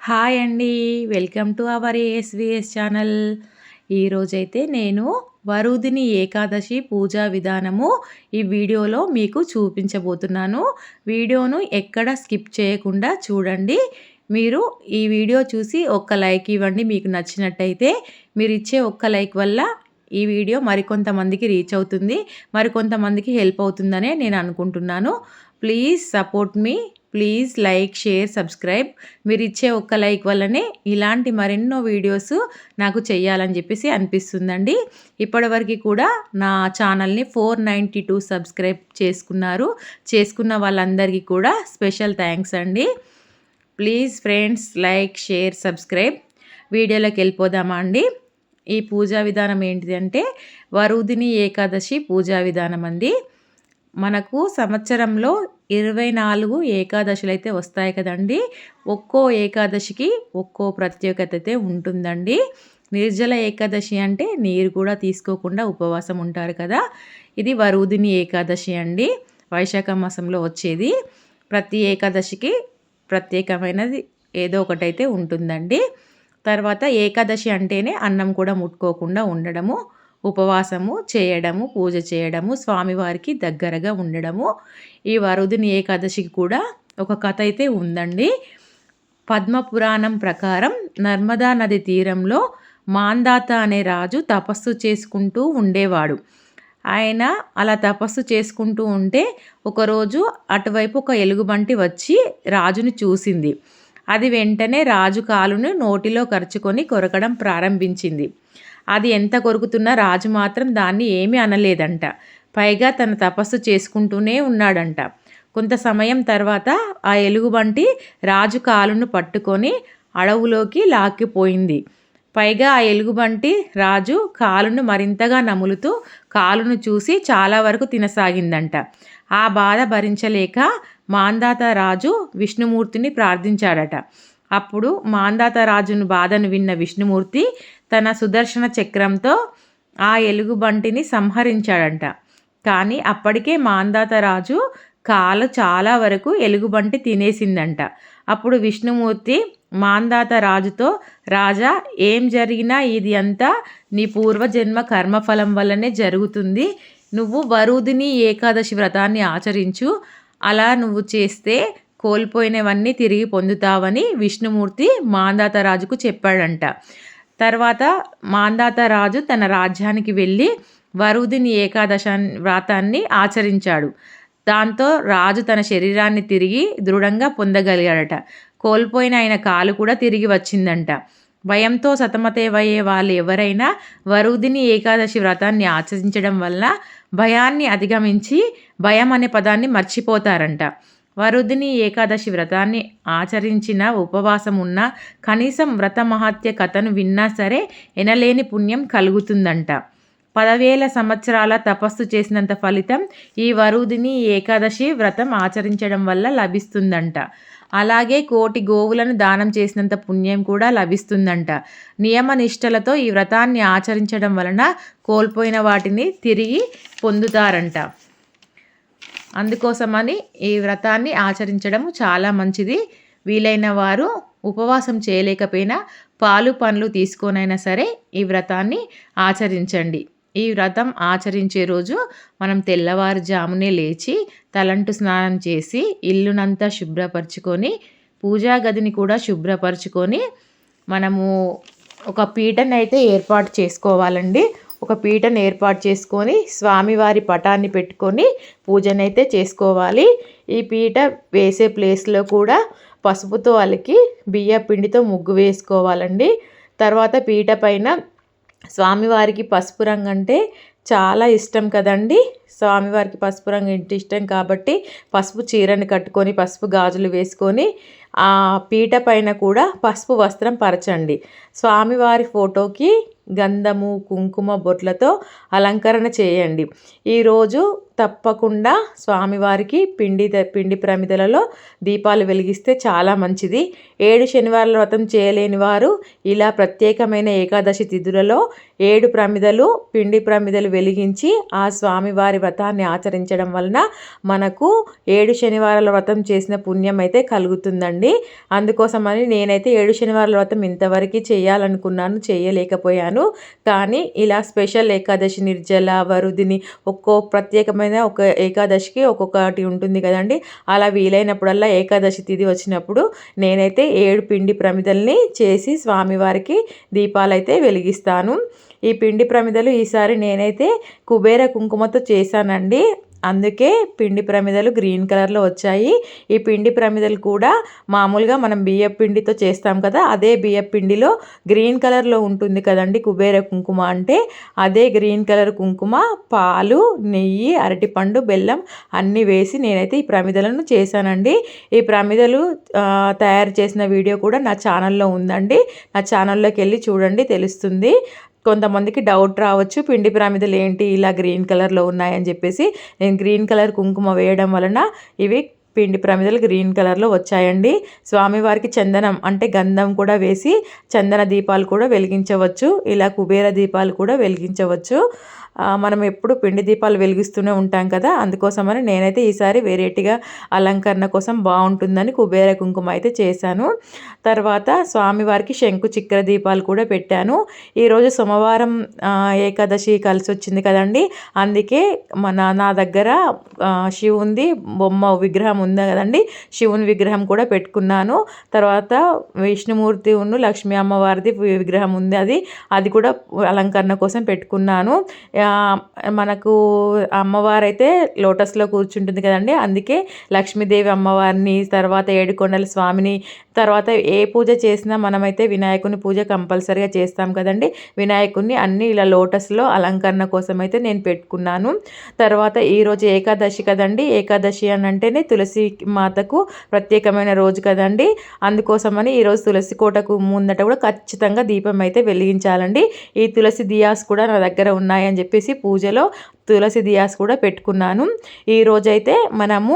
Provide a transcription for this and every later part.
Hi అండి. Welcome to our ASVS channel. ఈరోజైతే నేను వరుదిని ఏకాదశి పూజా విధానము ఈ వీడియోలో మీకు చూపించబోతున్నాను. వీడియోను ఎక్కడ స్కిప్ చేయకుండా చూడండి. మీరు ఈ వీడియో చూసి ఒక్క లైక్ ఇవ్వండి మీకు నచ్చినట్టయితే. మీరిచ్చే ఒక్క లైక్ వల్ల ఈ వీడియో మరికొంతమందికి రీచ్ అవుతుంది. మరికొంతమందికి హెల్ప్ అవుతుందనే నేను అనుకుంటున్నాను. Please support me. Please like, share, subscribe. మీరు ఇచ్చే ఒక్క లైక్ వల్లనే ఇలాంటి మరెన్నో వీడియోస్ నాకు చెయ్యాలని చెప్పేసి అనిపిస్తుందండి. ఇప్పటివరకు కూడా నా ఛానల్ని 492 సబ్స్క్రైబ్ చేసుకున్నారు. చేసుకున్న వాళ్ళందరికీ కూడా స్పెషల్ థ్యాంక్స్ అండి. Please friends like, share, subscribe. వీడియోలోకి వెళ్ళిపోదామా అండి. ఈ పూజా విధానం ఏంటిది అంటే వరుదిని ఏకాదశి పూజా విధానం అండి. మనకు సంవత్సరంలో 24 ఏకాదశులు అయితే వస్తాయి కదండి. ఒక్కో ఏకాదశికి ఒక్కో ప్రత్యేకత అయితే ఉంటుందండి. నిర్జల ఏకాదశి అంటే నీరు కూడా తీసుకోకుండా ఉపవాసం ఉంటారు కదా. ఇది వరుదిని ఏకాదశి అండి. వైశాఖ మాసంలో వచ్చేది. ప్రతి ఏకాదశికి ప్రత్యేకమైనది ఏదో ఒకటైతే ఉంటుందండి. తర్వాత ఏకాదశి అంటేనే అన్నం కూడా ముట్టుకోకుండా ఉండడము, ఉపవాసము చేయడము, పూజ చేయడము, స్వామివారికి దగ్గరగా ఉండడము. ఈ వరుదిని ఏకాదశికి కూడా ఒక కథ అయితే ఉందండి. పద్మపురాణం ప్రకారం నర్మదా నది తీరంలో మాందాత అనే రాజు తపస్సు చేసుకుంటూ ఉండేవాడు. ఆయన అలా తపస్సు చేసుకుంటూ ఉంటే ఒకరోజు అటువైపు ఒక ఎలుగుబంటి వచ్చి రాజుని చూసింది. అది వెంటనే రాజు కాలును నోటిలో కరుచుకొని కొరకడం ప్రారంభించింది. అది ఎంత కొరుకుతున్నా రాజు మాత్రం దాన్ని ఏమీ అనలేదంట. పైగా తన తపస్సు చేసుకుంటూనే ఉన్నాడంట. కొంత సమయం తర్వాత ఆ ఎలుగుబంటి రాజు కాలును పట్టుకొని అడవులోకి లాక్కిపోయింది. పైగా ఆ ఎలుగుబంటి రాజు కాలును మరింతగా నములుతూ కాలును చూసి చాలా వరకు తినసాగిందంట. ఆ బాధ భరించలేక మాందాత రాజు విష్ణుమూర్తిని ప్రార్థించాడట. అప్పుడు మాందాత రాజును బాధను విన్న విష్ణుమూర్తి తన సుదర్శన చక్రంతో ఆ ఎలుగుబంటిని సంహరించాడంట. కానీ అప్పటికే మాందాత రాజు కాలు చాలా వరకు ఎలుగుబంటి తినేసిందంట. అప్పుడు విష్ణుమూర్తి మాందాత రాజుతో, రాజా, ఏం జరిగినా ఇది అంతా నీ పూర్వజన్మ కర్మఫలం వల్లనే జరుగుతుంది. నువ్వు వరుదిని ఏకాదశి వ్రతాన్ని ఆచరించు. అలా నువ్వు చేస్తే కోల్పోయినవన్నీ తిరిగి పొందుతావని విష్ణుమూర్తి మాందాత రాజుకు చెప్పాడంట. తర్వాత మాందాత రాజు తన రాజ్యానికి వెళ్ళి వరుదిని ఏకాదశ వ్రతాన్ని ఆచరించాడు. దాంతో రాజు తన శరీరాన్ని తిరిగి దృఢంగా పొందగలిగాడట. కోల్పోయిన ఆయన కాలు కూడా తిరిగి వచ్చిందంట. భయంతో సతమతమయ్యే వాళ్ళు ఎవరైనా వరుదిని ఏకాదశి వ్రతాన్ని ఆచరించడం వల్ల భయాన్ని అధిగమించి భయం అనే పదాన్ని మర్చిపోతారంట. వరుదిని ఏకాదశి వ్రతాన్ని ఆచరించిన, ఉపవాసం ఉన్న, కనీసం వ్రత మహాత్య కథను విన్నా సరే ఎనలేని పుణ్యం కలుగుతుందంట. 10,000 సంవత్సరాల తపస్సు చేసినంత ఫలితం ఈ వరుదిని ఏకాదశి వ్రతం ఆచరించడం వల్ల లభిస్తుందంట. అలాగే 1,000,000 గోవులను దానం చేసినంత పుణ్యం కూడా లభిస్తుందంట. నియమనిష్టలతో ఈ వ్రతాన్ని ఆచరించడం వలన కోల్పోయిన వాటిని తిరిగి పొందుతారంట. అందుకోసమని ఈ వ్రతాన్ని ఆచరించడం చాలా మంచిది. వీలైన వారు ఉపవాసం చేయలేకపోయినా పాలు పండ్లు తీసుకొనైనా సరే ఈ వ్రతాన్ని ఆచరించండి. ఈ వ్రతం ఆచరించే రోజు మనం తెల్లవారుజామునే లేచి తలంటు స్నానం చేసి ఇల్లునంతా శుభ్రపరచుకొని పూజా గదిని కూడా శుభ్రపరచుకొని మనము ఒక పీటను అయితే ఏర్పాటు చేసుకోవాలండి. ఒక పీటను ఏర్పాటు చేసుకొని స్వామివారి పటాన్ని పెట్టుకొని పూజనైతే చేసుకోవాలి. ఈ పీట వేసే ప్లేస్లో కూడా పసుపుతో అలికి బియ్య పిండితో ముగ్గు వేసుకోవాలండి. తర్వాత పీట పైన స్వామివారికి పసుపు రంగు అంటే చాలా ఇష్టం కదండి. స్వామివారికి పసుపు రంగు ఇంటి ఇష్టం కాబట్టి పసుపు చీరని కట్టుకొని పసుపు గాజులు వేసుకొని ఆ పీట పైన కూడా పసుపు వస్త్రం పరచండి. స్వామివారి ఫోటోకి గంధము, కుంకుమ బొట్లతో అలంకరణ చేయండి. ఈరోజు తప్పకుండా స్వామివారికి పిండి ప్రమిదలలో దీపాలు వెలిగిస్తే చాలా మంచిది. 7 శనివారాల వ్రతం చేయలేని వారు ఇలా ప్రత్యేకమైన ఏకాదశి తిథులలో 7 ప్రమిదలు పిండి ప్రమిదలు వెలిగించి ఆ స్వామివారి వ్రతాన్ని ఆచరించడం వలన మనకు 7 శనివారాల వ్రతం చేసిన పుణ్యం అయితే కలుగుతుందండి. కదండి. అందుకోసమని నేనైతే 7 శనివారాల వ్రతం ఇంతవరకు చేయాలనుకున్నాను, చేయలేకపోయాను. కానీ ఇలా స్పెషల్ ఏకాదశి, నిర్జల, వరుదిని ఒక్కో ప్రత్యేకమైన ఒక ఏకాదశికి ఒక్కొక్కటి ఉంటుంది కదండి. అలా వీలైనప్పుడల్లా ఏకాదశి తిథి వచ్చినప్పుడు నేనైతే 7 పిండి ప్రమిదల్ని చేసి స్వామివారికి దీపాలైతే వెలిగిస్తాను. ఈ పిండి ప్రమిదలు ఈసారి నేనైతే కుబేర కుంకుమతో చేశానండి. అందుకే పిండి ప్రమిదలు గ్రీన్ కలర్లో వచ్చాయి. ఈ పిండి ప్రమిదలు కూడా మామూలుగా మనం బియ్యం పిండితో చేస్తాం కదా, అదే బియ్యం పిండిలో గ్రీన్ కలర్లో ఉంటుంది కదండి కుబేర కుంకుమ అంటే. అదే గ్రీన్ కలర్ కుంకుమ, పాలు, నెయ్యి, అరటిపండు, బెల్లం అన్నీ వేసి నేనైతే ఈ ప్రమిదలను చేశానండి. ఈ ప్రమిదలు తయారు చేసిన వీడియో కూడా నా ఛానల్లో ఉందండి. నా ఛానల్లోకి వెళ్ళి చూడండి, తెలుస్తుంది. కొంతమందికి డౌట్ రావచ్చు, పిండి ప్రమిదలు ఏంటి ఇలా గ్రీన్ కలర్లో ఉన్నాయని చెప్పేసి. నేను గ్రీన్ కలర్ కుంకుమ వేయడం వలన ఇవి పిండి ప్రమిదలు గ్రీన్ కలర్లో వచ్చాయండి. స్వామివారికి చందనం అంటే గంధం కూడా వేసి చందన దీపాలు కూడా వెలిగించవచ్చు, ఇలా కుబేర దీపాలు కూడా వెలిగించవచ్చు. మనం ఎప్పుడు పిండి దీపాలు వెలిగిస్తూనే ఉంటాం కదా, అందుకోసమని నేనైతే ఈసారి వెరైటీగా అలంకరణ కోసం బాగుంటుందని కుబేర కుంకుమ అయితే చేశాను. తర్వాత స్వామివారికి శంకు చక్కెర దీపాలు కూడా పెట్టాను. ఈరోజు సోమవారం ఏకాదశి కలిసి వచ్చింది కదండి, అందుకే నా దగ్గర శివుంది బొమ్మ విగ్రహం ఉంది కదండి, శివుని విగ్రహం కూడా పెట్టుకున్నాను. తర్వాత విష్ణుమూర్తి ఉన్న లక్ష్మీ అమ్మవారిది విగ్రహం ఉంది, అది కూడా అలంకరణ కోసం పెట్టుకున్నాను. మనకు అమ్మవారైతే లోటస్లో కూర్చుంటుంది కదండి, అందుకే లక్ష్మీదేవి అమ్మవారిని, తర్వాత ఏడుకొండల స్వామిని, తర్వాత ఏ పూజ చేసినా మనమైతే వినాయకుని పూజ కంపల్సరీగా చేస్తాం కదండి. వినాయకుడిని అన్నీ ఇలా లోటస్లో అలంకరణ కోసం అయితే నేను పెట్టుకున్నాను. తర్వాత ఈరోజు ఏకాదశి కదండి, ఏకాదశి అని అంటేనే తులసి మాతకు ప్రత్యేకమైన రోజు కదండి. అందుకోసమని ఈరోజు తులసి కోటకు ముందట కూడా ఖచ్చితంగా దీపం అయితే వెలిగించాలండి. ఈ తులసి దియాస్ కూడా నా దగ్గర ఉన్నాయని చెప్పేసి పూజలో తులసి దియాస్ కూడా పెట్టుకున్నాను. ఈరోజైతే మనము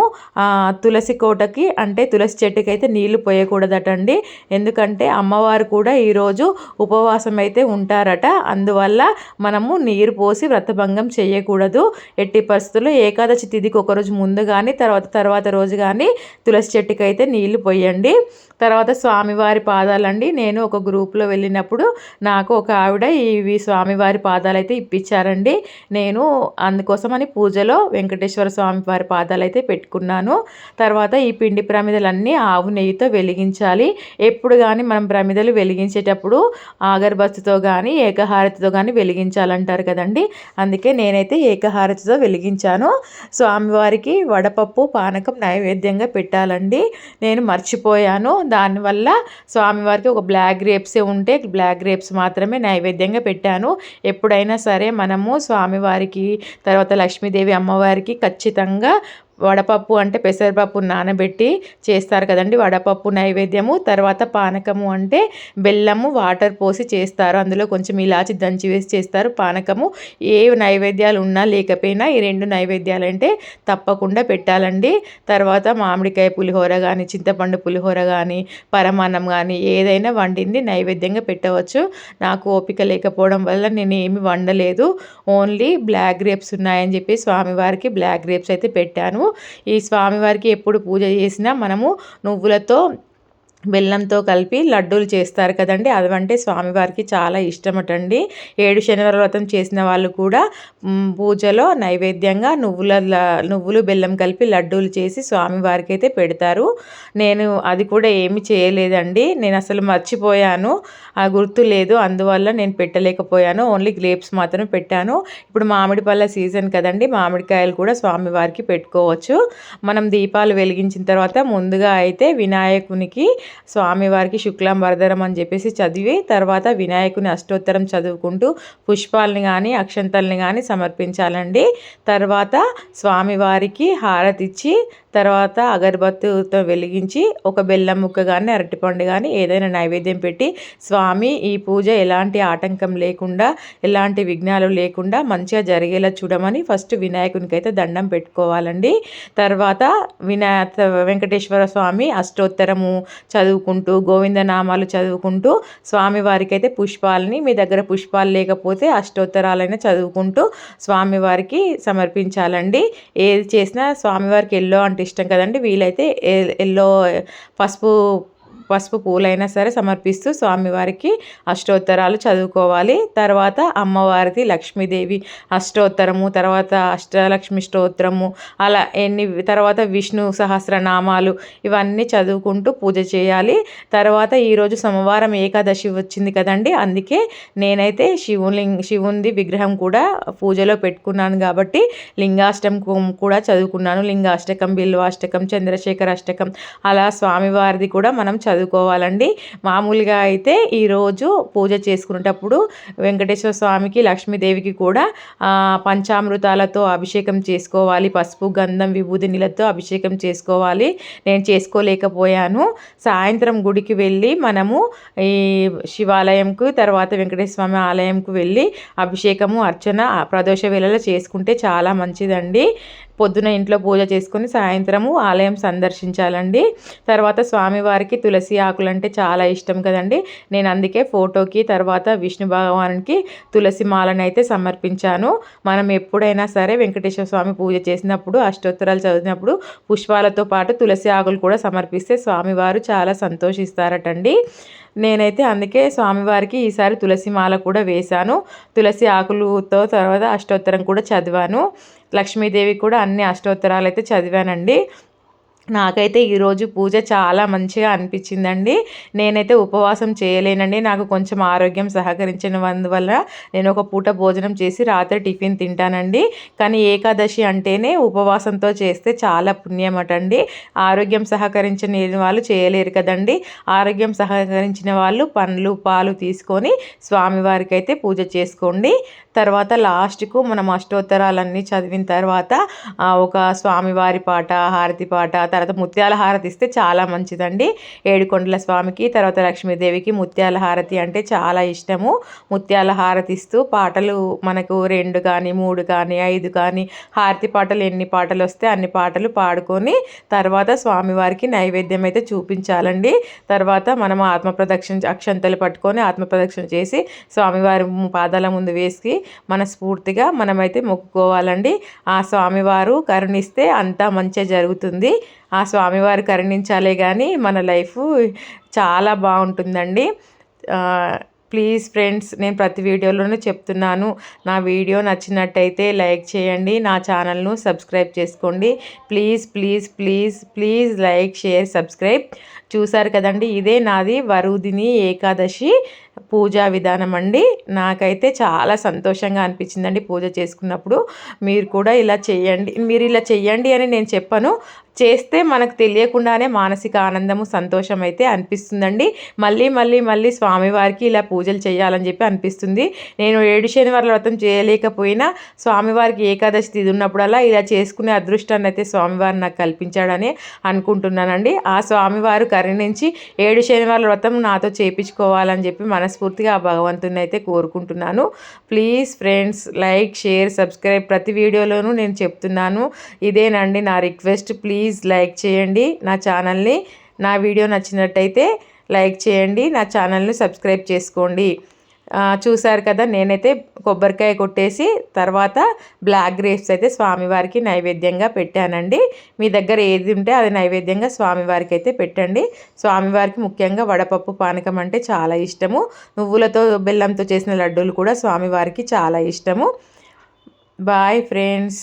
తులసి కోటకి అంటే తులసి చెట్టుకి అయితే నీళ్లు పోయకూడదటండి. ఎందుకంటే అమ్మవారు కూడా ఈరోజు ఉపవాసం అయితే ఉంటారట. అందువల్ల మనము నీరు పోసి వ్రతభంగం చేయకూడదు. ఎట్టి పరిస్థితుల్లో ఏకాదశి తిథికి ఒకరోజు ముందు కానీ తర్వాత రోజు కానీ తులసి చెట్టుకి అయితే నీళ్లు పోయండి. తర్వాత స్వామివారి పాదాలండి, నేను ఒక గ్రూప్లో వెళ్ళినప్పుడు నాకు ఒక ఆవిడ ఇవి స్వామివారి పాదాలు అయితే ఇప్పించారండి. నేను అందుకోసమని పూజలో వెంకటేశ్వర స్వామి వారి పాదాలు అయితే పెట్టుకున్నాను. తర్వాత ఈ పిండి ప్రమిదలన్నీ ఆవు నెయ్యితో వెలిగించాలి. ఎప్పుడు కానీ మనం ప్రమిదలు వెలిగించేటప్పుడు అగరబత్తితో కానీ ఏకహారతితో కానీ వెలిగించాలంటారు కదండి, అందుకే నేనైతే ఏకహారతితో వెలిగించాను. స్వామివారికి వడపప్పు పానకం నైవేద్యంగా పెట్టాలండి, నేను మర్చిపోయాను. దానివల్ల స్వామివారికి ఒక బ్లాక్ గ్రేప్సే ఉంటే బ్లాక్ గ్రేప్స్ మాత్రమే నైవేద్యంగా పెట్టాను. ఎప్పుడైనా సరే మనము స్వామివారికి తర్వాత లక్ష్మీదేవి అమ్మవారికి ఖచ్చితంగా వడపప్పు అంటే పెసరపప్పు నానబెట్టి చేస్తారు కదండి, వడపప్పు నైవేద్యము. తర్వాత పానకము అంటే బెల్లము వాటర్ పోసి చేస్తారు, అందులో కొంచెం ఇలాచి దంచి వేసి చేస్తారు పానకము. ఏ నైవేద్యాలు ఉన్నా లేకపోయినా ఈ 2 నైవేద్యాలు అంటే తప్పకుండా పెట్టాలండి. తర్వాత మామిడికాయ పులిహోర కానీ, చింతపండు పులిహోర కానీ, పరమాన్నం కానీ ఏదైనా వండింది నైవేద్యంగా పెట్టవచ్చు. నాకు ఓపిక లేకపోవడం వల్ల నేను ఏమి వండలేదు, ఓన్లీ బ్లాక్ గ్రేప్స్ ఉన్నాయని చెప్పి స్వామివారికి బ్లాక్ గ్రేప్స్ అయితే పెట్టాను. ఈ స్వామివారికి ఎప్పుడు పూజ చేసినా మనము నువ్వులతో బెల్లంతో కలిపి లడ్డూలు చేస్తారు కదండి, అవంటే స్వామివారికి చాలా ఇష్టమటండి. 7 శనివారాల వ్రతం చేసిన వాళ్ళు కూడా పూజలో నైవేద్యంగా నువ్వులు బెల్లం కలిపి లడ్డూలు చేసి స్వామివారికి అయితే పెడతారు. నేను అది కూడా ఏమి చేయలేదండి, నేను అసలు మర్చిపోయాను, ఆ గుర్తు లేదు, అందువల్ల నేను పెట్టలేకపోయాను. ఓన్లీ గ్రేప్స్ మాత్రమే పెట్టాను. ఇప్పుడు మామిడి పళ్ళ సీజన్ కదండి, మామిడికాయలు కూడా స్వామివారికి పెట్టుకోవచ్చు. మనం దీపాలు వెలిగించిన తర్వాత ముందుగా అయితే వినాయకునికి స్వామివారికి శుక్లాం వరదరం అని చెప్పేసి చదివి తర్వాత వినాయకుని అష్టోత్తరం చదువుకుంటూ పుష్పాలని కానీ అక్షంతల్ని కానీ సమర్పించాలండి. తర్వాత స్వామివారికి హారతిచ్చి తర్వాత అగరబత్తితో వెలిగించి ఒక బెల్లం ముక్క కానీ అరటిపండు కానీ ఏదైనా నైవేద్యం పెట్టి స్వామి ఈ పూజ ఎలాంటి ఆటంకం లేకుండా ఎలాంటి విఘ్నాలు లేకుండా మంచిగా జరిగేలా చూడమని ఫస్ట్ వినాయకునికి అయితే దండం పెట్టుకోవాలండి. తర్వాత వెంకటేశ్వర స్వామి అష్టోత్తరము చదువుకుంటూ గోవిందనామాలు చదువుకుంటూ స్వామివారికి అయితే పుష్పాలని, మీ దగ్గర పుష్పాలు లేకపోతే అష్టోత్తరాలైనా చదువుకుంటూ స్వామివారికి సమర్పించాలండి. ఏది చేసినా స్వామివారికి ఎల్లో అంటే ఇష్టం కదండి. వీలైతే ఎల్లో పసుపు పూలైనా సరే సమర్పిస్తూ స్వామివారికి అష్టోత్తరాలు చదువుకోవాలి. తర్వాత అమ్మవారిది లక్ష్మీదేవి అష్టోత్తరము, తర్వాత అష్టలక్ష్మి స్తోత్రము, అలా తర్వాత విష్ణు సహస్రనామాలు ఇవన్నీ చదువుకుంటూ పూజ చేయాలి. తర్వాత ఈరోజు సోమవారం ఏకాదశి వచ్చింది కదండి. అందుకే నేనైతే శివునిది విగ్రహం కూడా పూజలో పెట్టుకున్నాను కాబట్టి లింగాష్టకం కూడా చదువుకున్నాను. లింగాష్టకం, బిల్వాష్టకం, చంద్రశేఖర అష్టకం అలా స్వామివారిది కూడా మనం చదువుకోవాలండి. మామూలుగా అయితే ఈరోజు పూజ చేసుకునేటప్పుడు వెంకటేశ్వర స్వామికి, లక్ష్మీదేవికి కూడా పంచామృతాలతో అభిషేకం చేసుకోవాలి. పసుపు, గంధం, విభూది నీళ్ళతో అభిషేకం చేసుకోవాలి. నేను చేసుకోలేకపోయాను. సాయంత్రం గుడికి వెళ్ళి మనము ఈ శివాలయంకు, తర్వాత వెంకటేశ్వర స్వామి ఆలయంకు వెళ్ళి అభిషేకము, అర్చన ప్రదోష వేళలో చేసుకుంటే చాలా మంచిదండి. పొద్దున ఇంట్లో పూజ చేసుకొని సాయంత్రము ఆలయం సందర్శించాలండి. తర్వాత స్వామివారికి తులసి ఆకులు అంటే చాలా ఇష్టం కదండి. నేను అందుకే ఫోటోకి, తర్వాత విష్ణు భగవానునికి తులసి మాలను అయితే సమర్పించాను. మనం ఎప్పుడైనా సరే వెంకటేశ్వర స్వామి పూజ చేసినప్పుడు, అష్టోత్తరాలు చదివినప్పుడు పుష్పాలతో పాటు తులసి ఆకులు కూడా సమర్పిస్తే స్వామివారు చాలా సంతోషిస్తారటండి. నేనైతే అందుకే స్వామివారికి ఈసారి తులసి మాల కూడా వేశాను. తులసి ఆకులతో తర్వాత అష్టోత్తరం కూడా చదివాను. లక్ష్మీదేవి కూడా అన్ని అష్టోత్తరాలు అయితే చదివానండి. నాకైతే ఈరోజు పూజ చాలా మంచిగా అనిపించిందండి. నేనైతే ఉపవాసం చేయలేనండి. నాకు కొంచెం ఆరోగ్యం సహకరించినందువల్ల నేను ఒక పూట భోజనం చేసి రాత్రి టిఫిన్ తింటానండి. కానీ ఏకాదశి అంటేనే ఉపవాసంతో చేస్తే చాలా పుణ్యమటండి. ఆరోగ్యం సహకరించని వాళ్ళు చేయలేరు కదండి. ఆరోగ్యం సహకరించిన వాళ్ళు పండ్లు, పాలు తీసుకొని స్వామివారికి అయితే పూజ చేసుకోండి. తర్వాత లాస్ట్కు మనం అష్టోత్తరాలన్నీ చదివిన తర్వాత ఒక స్వామివారి పాట, హారతి పాట, తర్వాత ముత్యాల హారతి ఇస్తే చాలా మంచిదండి. ఏడుకొండల స్వామికి, తర్వాత లక్ష్మీదేవికి ముత్యాల హారతి అంటే చాలా ఇష్టము. ముత్యాల హారతి ఇస్తూ పాటలు మనకు 2 కానీ 3 కానీ 5 కానీ హారతి పాటలు ఎన్ని పాటలు వస్తే అన్ని పాటలు పాడుకొని తర్వాత స్వామివారికి నైవేద్యం అయితే చూపించాలండి. తర్వాత మనం ఆత్మప్రదక్షిణ అక్షంతలు పట్టుకొని ఆత్మప్రదక్షిణ చేసి స్వామివారి పాదాల ముందు వేసి మనస్ఫూర్తిగా మనమైతే మొక్కుకోవాలండి. ఆ స్వామివారు కరుణిస్తే అంతా మంచిగా జరుగుతుంది. ఆ స్వామివారు కరుణించాలే కానీ మన లైఫ్ చాలా బాగుంటుందండి. ప్లీజ్ ఫ్రెండ్స్, నేను ప్రతి వీడియోలోనూ చెప్తున్నాను, నా వీడియో నచ్చినట్టయితే లైక్ చేయండి, నా ఛానల్ను సబ్స్క్రైబ్ చేసుకోండి. Please please please please like, share, subscribe. చూసారు కదండి, ఇదే నాది వరుదిని ఏకాదశి పూజా విధానం అండి. నాకైతే చాలా సంతోషంగా అనిపించిందండి పూజ చేసుకున్నప్పుడు. మీరు కూడా ఇలా చేయండి. మీరు ఇలా చెయ్యండి అని నేను చెప్పను, చేస్తే మనకు తెలియకుండానే మానసిక ఆనందము, సంతోషం అయితే అనిపిస్తుందండి. మళ్ళీ మళ్ళీ మళ్ళీ స్వామివారికి ఇలా పూజలు చేయాలని చెప్పి అనిపిస్తుంది. నేను 7 శనివారాల వ్రతం చేయలేకపోయినా స్వామివారికి ఏకాదశి తిథి ఉన్నప్పుడల్లా ఇలా చేసుకునే అదృష్టాన్ని అయితే స్వామివారు నాకు కల్పించాడని అనుకుంటున్నానండి. ఆ స్వామివారు కరుణించి 7 శనివారాల వ్రతం నాతో చేయించుకోవాలని చెప్పి మనస్ఫూర్తిగా ఆ భగవంతుని అయితే కోరుకుంటున్నాను. Please friends, like, share, subscribe. ప్రతి వీడియోలోనూ నేను చెప్తున్నాను, ఇదేనండి నా రిక్వెస్ట్. ప్లీజ్ లైక్ చేయండి నా ఛానల్ని. నా వీడియో నచ్చినట్టయితే లైక్ చేయండి, నా ఛానల్ని సబ్స్క్రైబ్ చేసుకోండి. చూసారు కదా, నేనైతే కొబ్బరికాయ కొట్టేసి తర్వాత బ్లాక్ గ్రేప్స్ అయితే స్వామివారికి నైవేద్యంగా పెట్టానండి. మీ దగ్గర ఏది ఉంటే అది నైవేద్యంగా స్వామివారికి అయితే పెట్టండి. స్వామివారికి ముఖ్యంగా వడపప్పు పానకం అంటే చాలా ఇష్టము. నువ్వులతో, బెల్లంతో చేసిన లడ్డూలు కూడా స్వామివారికి చాలా ఇష్టము. Bye friends.